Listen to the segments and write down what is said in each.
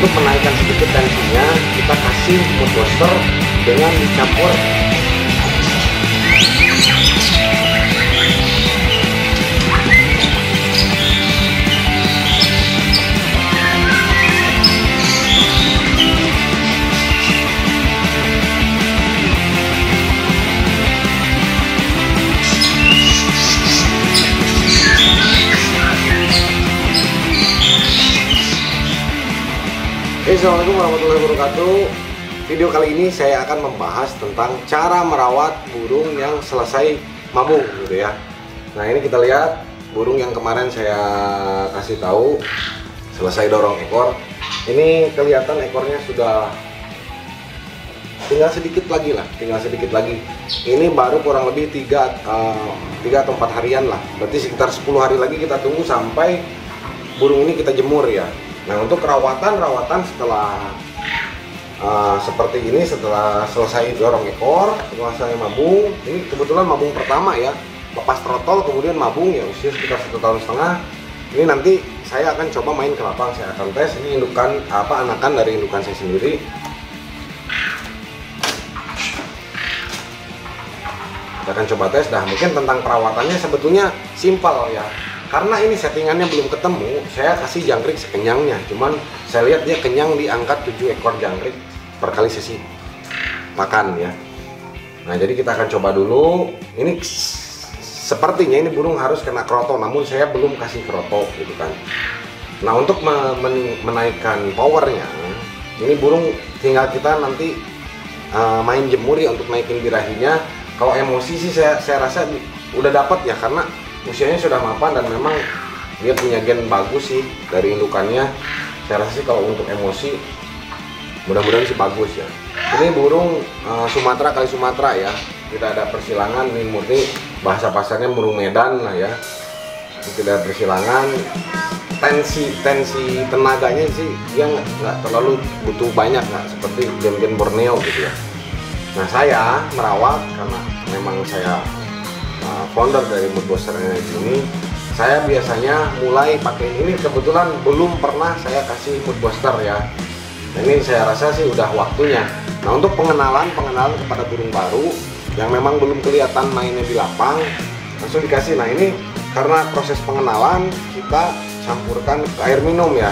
untuk menaikkan sedikit tensinya, kita kasih mood booster dengan dicampur Assalamualaikum warahmatullahi wabarakatuh. Video kali ini saya akan membahas tentang cara merawat burung yang selesai mabung gitu ya. Nah, ini kita lihat burung yang kemarin saya kasih tahu selesai dorong ekor. Ini kelihatan ekornya sudah tinggal sedikit lagi lah, Ini baru kurang lebih 3 atau 4 harian lah. Berarti sekitar 10 hari lagi kita tunggu sampai burung ini kita jemur ya. Nah, untuk rawatan setelah seperti ini, setelah selesai dorong ekor, selesai mabung, ini kebetulan mabung pertama ya, lepas trotol kemudian mabung ya, usia sekitar 1,5 tahun. Ini nanti saya akan coba main ke lapang, saya akan tes. Ini indukan anakan dari indukan saya sendiri. Kita akan coba tes. Dah, mungkin tentang perawatannya sebetulnya simpel ya. Karena ini settingannya belum ketemu, saya kasih jangkrik sekenyangnya. Cuman saya lihat dia kenyang di angka 7 ekor jangkrik per kali sesi makan ya. Nah, jadi kita akan coba dulu. Ini sepertinya ini burung harus kena kroto, namun saya belum kasih kroto gitu kan. Nah, untuk menaikkan powernya, ini burung tinggal kita nanti main jemur ya untuk naikin birahinya. Kalau emosi sih saya rasa udah dapat ya, karena usianya sudah mapan dan memang dia punya gen bagus sih dari indukannya. Saya rasa sih kalau untuk emosi mudah-mudahan sih bagus ya. Ini burung Sumatera kali Sumatera ya, tidak ada persilangan. Ini murni bahasa pasarnya burung Medan lah ya, tidak ada persilangan. Tensi tenaganya sih dia nggak terlalu butuh banyak, nggak seperti gen-gen Borneo gitu ya. Nah, saya merawat karena memang saya founder dari Mood Booster Energy ini, saya biasanya mulai pakai ini. Kebetulan belum pernah saya kasih Mood Booster ya. Nah, ini saya rasa sih udah waktunya. Nah, untuk pengenalan kepada burung baru yang memang belum kelihatan mainnya di lapang, langsung dikasih. Nah, ini karena proses pengenalan kita campurkan ke air minum ya.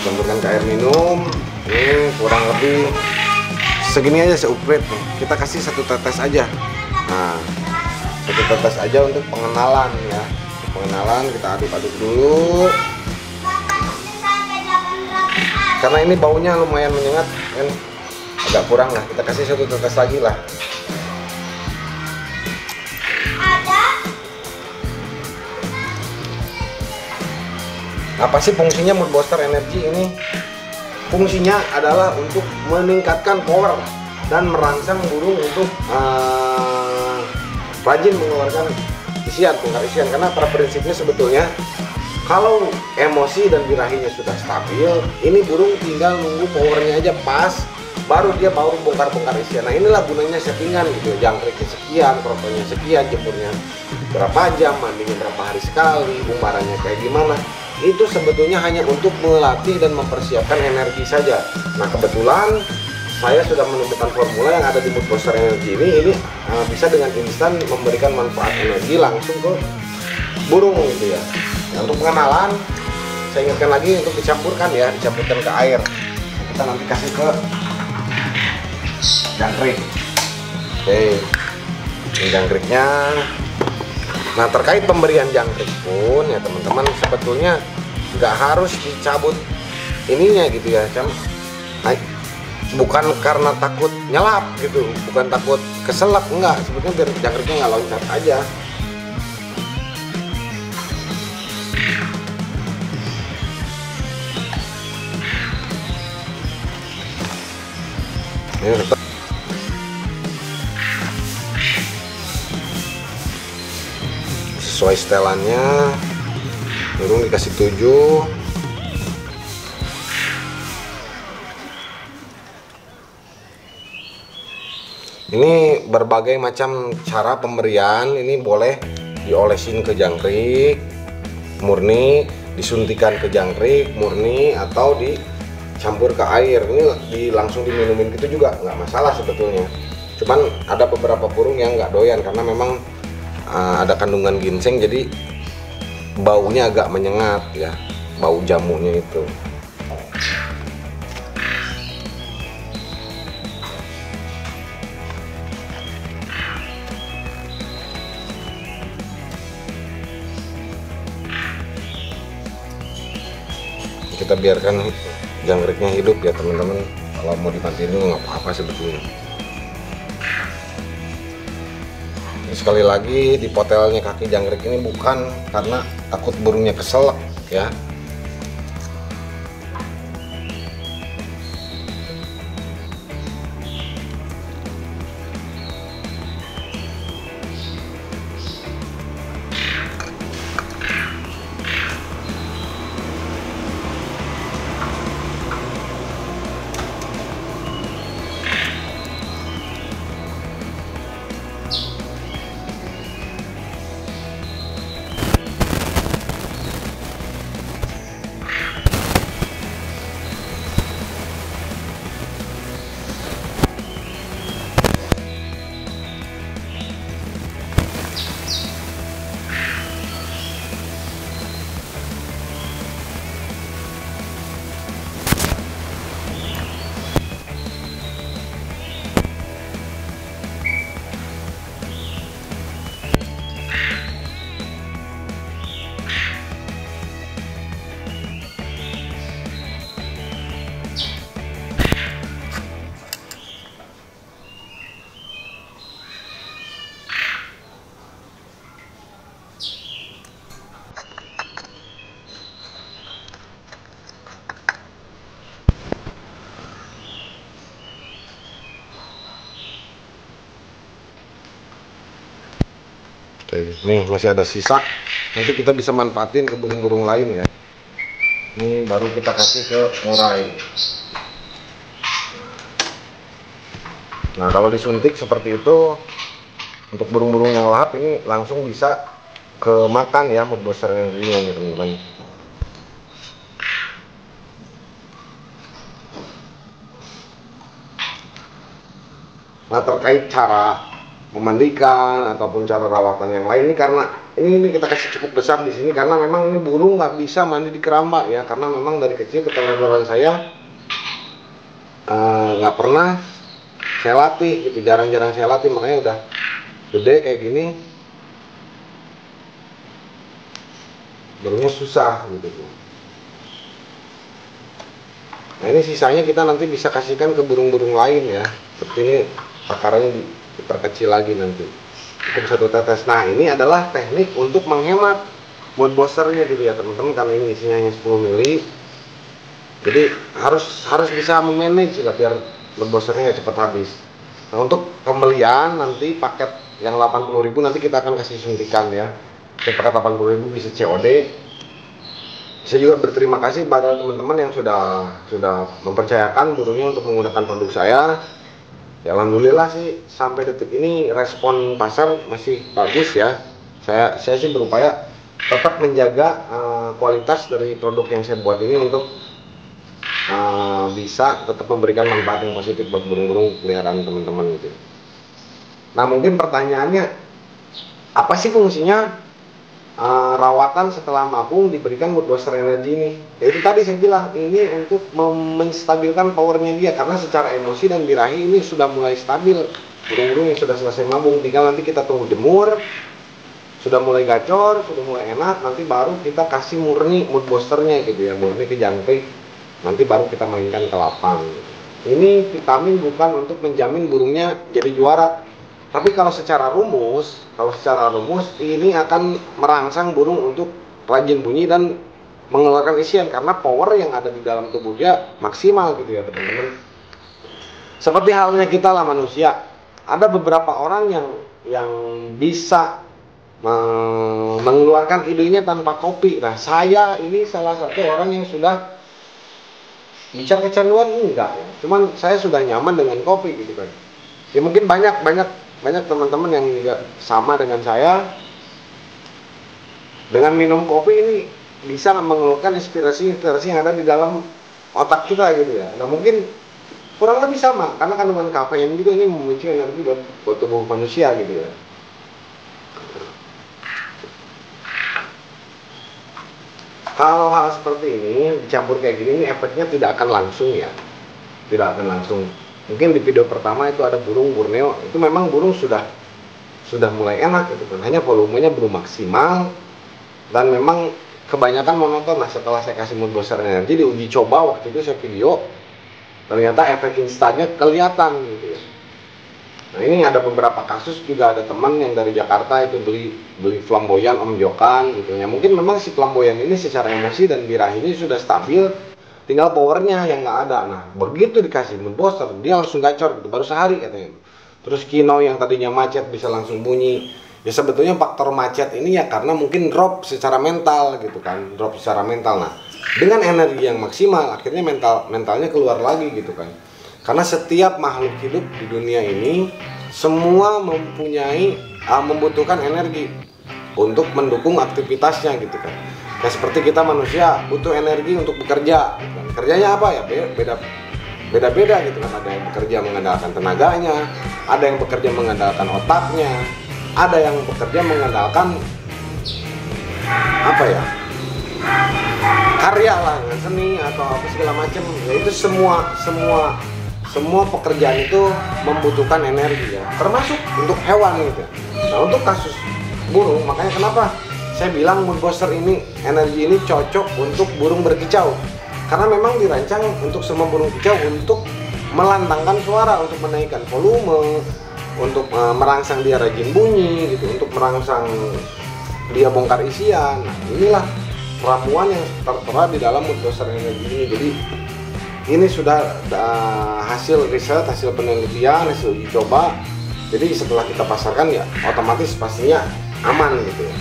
Campurkan ke air minum. Ini kurang lebih segini aja seupgrade nih. Kita kasih 1 tetes aja. Nah, 1 tetes aja untuk pengenalan ya. Pengenalan kita aduk-aduk dulu. Karena ini baunya lumayan menyengat kan, agak kurang lah. Kita kasih 1 tetes lagi lah. Apa sih fungsinya Mood Booster Energy ini? Fungsinya adalah untuk meningkatkan power dan merangsang burung untuk rajin mengeluarkan isian, bongkar isian. Karena pada prinsipnya sebetulnya kalau emosi dan birahinya sudah stabil, ini burung tinggal nunggu powernya aja pas, baru dia bongkar isian. Nah, inilah gunanya settingan gitu, jangkriknya sekian, krotonya sekian, jemurnya berapa jam, mandinya berapa hari sekali, umbarannya kayak gimana. Itu sebetulnya hanya untuk melatih dan mempersiapkan energi saja. Nah, kebetulan saya sudah menemukan formula yang ada di Mood Booster Energy ini bisa dengan instan memberikan manfaat energi langsung ke burung gitu ya. Nah, untuk pengenalan saya ingatkan lagi untuk dicampurkan ke air. Kita nanti kasih ke jangkrik. Oke, ini jangkriknya. Nah, terkait pemberian jangkrik pun ya teman-teman, sebetulnya nggak harus dicabut ininya gitu ya, bukan karena takut nyelap gitu, bukan takut keselap, enggak, sebetulnya biar jangkriknya nggak loncat aja. Ini tetap sesuai setelannya, burung dikasih 7. Ini berbagai macam cara pemberian, ini boleh diolesin ke jangkrik murni, disuntikan ke jangkrik murni atau dicampur ke air. Ini langsung diminumin gitu juga nggak masalah sebetulnya. Cuman ada beberapa burung yang nggak doyan karena memang ada kandungan ginseng, jadi baunya agak menyengat ya, bau jamunya itu. Kita biarkan jangkriknya hidup ya teman-teman. Kalau mau dimatiin itu nggak apa-apa sebetulnya. Sekali lagi, dipotelnya kaki jangkrik ini bukan karena takut burungnya keselak ya. Nih masih ada sisa, nanti kita bisa manfaatin ke burung-burung lain ya. Ini baru kita kasih ke murai. Nah kalau disuntik seperti itu untuk burung-burung yang lahap ini langsung bisa ke makan ya mood booster energinya nih teman-teman. Nah terkait cara memandikan ataupun cara rawatan yang lain, ini karena ini kita kasih cukup besar di sini karena memang ini burung nggak bisa mandi di keramba ya, karena memang dari kecil keterampilan saya nggak pernah saya latih gitu, jarang-jarang saya latih, makanya udah gede kayak gini burungnya susah gitu. Nah ini sisanya kita nanti bisa kasihkan ke burung-burung lain ya, seperti ini takarannya diperkecil lagi nanti cukup 1 tetes. Nah ini adalah teknik untuk menghemat mood boosternya gitu ya teman-teman, karena ini isinya hanya 10 mili, jadi harus bisa memanage lah biar mood boosternya cepat habis. Nah untuk pembelian nanti paket yang 80.000 nanti kita akan kasih suntikan ya, paket 80.000 bisa COD. Saya juga berterima kasih pada teman-teman yang sudah mempercayakan burungnya untuk menggunakan produk saya. Ya, alhamdulillah sih sampai detik ini respon pasar masih bagus ya. Saya sih berupaya tetap menjaga kualitas dari produk yang saya buat ini untuk bisa tetap memberikan manfaat yang positif buat burung-burung peliharaan teman-teman gitu. Nah mungkin pertanyaannya, apa sih fungsinya rawatan setelah mapung diberikan mood booster energi ini? Ya itu tadi saya bilang, ini untuk menstabilkan powernya dia, karena secara emosi dan birahi ini sudah mulai stabil. Burung-burung yang sudah selesai mabung, tinggal nanti kita tunggu jemur, sudah mulai gacor, sudah mulai enak, nanti baru kita kasih murni mood boosternya gitu ya, murni ke jangkrik, nanti baru kita mainkan ke lapang. Ini vitamin bukan untuk menjamin burungnya jadi juara, tapi kalau secara rumus ini akan merangsang burung untuk rajin bunyi dan mengeluarkan isian, karena power yang ada di dalam tubuh dia maksimal gitu ya teman-teman. Seperti halnya kita lah manusia, ada beberapa orang yang bisa mengeluarkan idenya tanpa kopi. Nah saya ini salah satu orang yang sudah bisa kecanduan enggak ya, cuman saya sudah nyaman dengan kopi gitu kan. Ya mungkin banyak teman-teman yang juga sama dengan saya, dengan minum kopi ini bisa mengeluarkan inspirasi yang ada di dalam otak kita gitu ya. Nah mungkin kurang lebih sama karena kandungan kafein juga ini memicu energi buat tubuh manusia gitu ya. Kalau hal seperti ini dicampur kayak gini, ini efeknya tidak akan langsung ya, tidak akan langsung. Mungkin di video pertama itu ada burung Borneo, itu memang burung sudah mulai enak gitu kan, hanya volumenya belum maksimal dan memang kebanyakan monoton. Nah setelah saya kasih mood booster energi diuji coba waktu itu saya video, ternyata efek instannya kelihatan gitu ya. Nah ini ada beberapa kasus juga, ada teman yang dari Jakarta itu beli flamboyan Om Jokan gitu ya. Mungkin memang si flamboyan ini secara emosi dan birahinya sudah stabil, tinggal powernya yang nggak ada. Nah begitu dikasih mood booster dia langsung gacor gitu, baru sehari katanya. Terus Kino yang tadinya macet bisa langsung bunyi. Ya sebetulnya faktor macet ini ya karena mungkin drop secara mental gitu kan, drop secara mental. Nah dengan energi yang maksimal akhirnya mentalnya keluar lagi gitu kan. Karena setiap makhluk hidup di dunia ini semua membutuhkan energi untuk mendukung aktivitasnya gitu kan. Nah seperti kita manusia butuh energi untuk bekerja gitu kan. Kerjanya apa ya beda-beda gitu kan. Ada yang bekerja mengandalkan tenaganya, ada yang bekerja mengandalkan otaknya, ada yang bekerja mengandalkan apa ya, karya lah, seni atau apa segala macam. Ya itu semua pekerjaan itu membutuhkan energi ya, termasuk untuk hewan gitu. Nah untuk kasus burung, makanya kenapa saya bilang mood booster ini, energi ini cocok untuk burung berkicau, karena memang dirancang untuk semua burung kicau untuk melantangkan suara, untuk menaikkan volume, untuk merangsang dia rajin bunyi gitu, untuk merangsang dia bongkar isian. Nah inilah ramuan yang tertera di dalam mood booster energi ini. Jadi ini sudah hasil riset, hasil penelitian, hasil uji coba. Jadi setelah kita pasarkan ya otomatis pastinya aman gitu ya.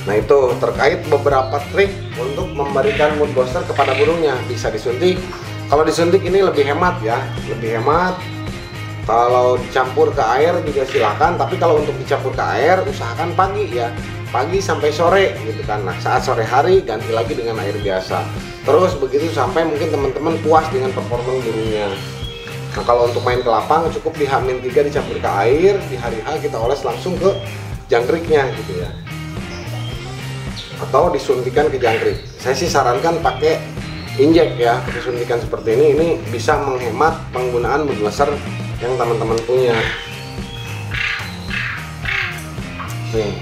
Nah itu terkait beberapa trik untuk memberikan mood booster kepada burungnya. Bisa disuntik. Kalau disuntik ini lebih hemat ya, lebih hemat. Kalau dicampur ke air juga silakan, tapi kalau untuk dicampur ke air usahakan pagi ya, pagi sampai sore gitu kan. Nah saat sore hari ganti lagi dengan air biasa, terus begitu sampai mungkin teman-teman puas dengan performa burungnya. Nah kalau untuk main ke lapang cukup di H-3 dicampur ke air, di hari H kita oles langsung ke jangkriknya gitu ya, atau disuntikan ke jangkrik. Saya sih sarankan pakai injek ya, pakai suntikan seperti ini bisa menghemat penggunaan mood booster yang teman-teman punya. Nih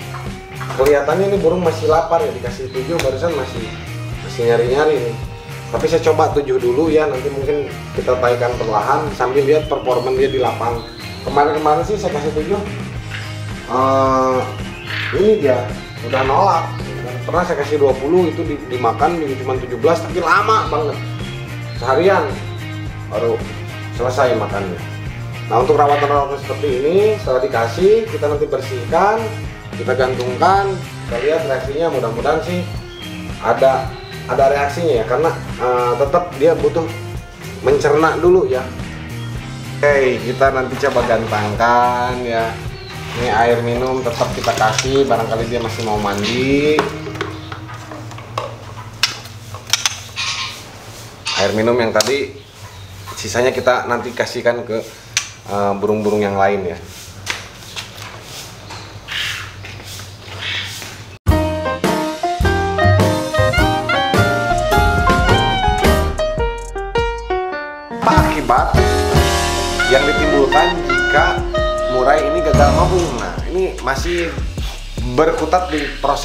kelihatannya ini burung masih lapar ya, dikasih 7 barusan masih nyari-nyari nih. Tapi saya coba 7 dulu ya, nanti mungkin kita taikan perlahan sambil lihat performa dia di lapang. Kemarin sih saya kasih 7, ini dia udah nolak. Pernah saya kasih 20 itu dimakan cuma 17, tapi lama banget, seharian baru selesai makannya. Nah untuk rawatan seperti ini setelah dikasih kita nanti bersihkan, kita gantungkan, kita lihat reaksinya. Mudah-mudahan sih ada reaksinya ya, karena tetap dia butuh mencerna dulu ya. Oke, kita nanti coba gantangkan ya. Ini air minum tetap kita kasih, barangkali dia masih mau mandi. Air minum yang tadi sisanya kita nanti kasihkan ke burung-burung yang lain ya. Akibat yang ditimbulkan jika murai ini gagal mabung. Nah ini masih berkutat di proses